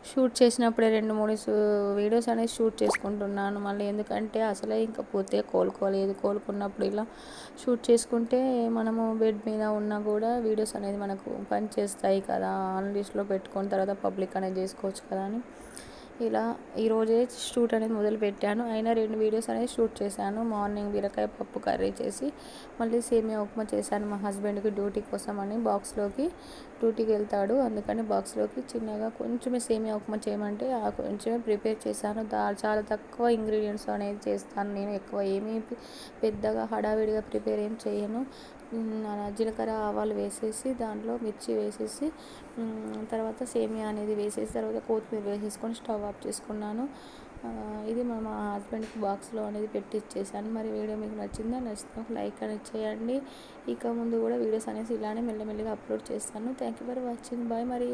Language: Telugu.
షూట్ చేసినప్పుడే 2, 3 వీడియోస్ అనేది షూట్ చేసుకుంటున్నాను. మళ్ళీ ఎందుకంటే అసలే ఇంకా పూర్తిగా కోలుకోలేదు. కోలుకున్నప్పుడు ఇలా షూట్ చేసుకుంటే మనము బెడ్ మీద ఉన్నా కూడా వీడియోస్ అనేది మనకు పనిచేస్తాయి కదా, ఆన్ లిస్ట్లో పెట్టుకొని తర్వాత పబ్లిక్ అనేది చేసుకోవచ్చు కదా అని ఇలా ఈరోజే షూట్ అనేది మొదలుపెట్టాను. అయినా 2 వీడియోస్ అనేది షూట్ చేశాను. మార్నింగ్ బీరకాయ పప్పు కర్రీ చేసి మళ్ళీ సేమియా ఉప్మా చేశాను మా హస్బెండ్కి డ్యూటీ కోసం అని. బాక్స్లోకి డ్యూటీకి వెళ్తాడు, అందుకని బాక్స్లోకి చిన్నగా కొంచెమే సేమియా ఉప్మా చేయమంటే ఆ కొంచెమే ప్రిపేర్ చేశాను. చాలా తక్కువ ఇంగ్రీడియంట్స్ అనేది చేస్తాను నేను, ఎక్కువ ఏమీ పెద్దగా హడావిడిగా ప్రిపేర్ ఏం చేయను. జీలకర్ర ఆవాలు వేసేసి దాంట్లో మిర్చి వేసేసి తర్వాత సేమియా అనేది వేసేసి తర్వాత కొత్తిమీర వేసేసుకొని స్టవ్ ఆఫ్ చేసుకున్నాను. ఇది మా హస్బెండ్కి బాక్స్లో అనేది పెట్టి ఇచ్చేసాను. మరి వీడియో మీకు నచ్చిందా? నచ్చితే లైక్ అనేది చేయండి. ఇక ముందు కూడా వీడియోస్ అనేసి ఇలానే మెల్లమెల్లగా అప్లోడ్ చేస్తాను. Thank you for watching. Bye మరి.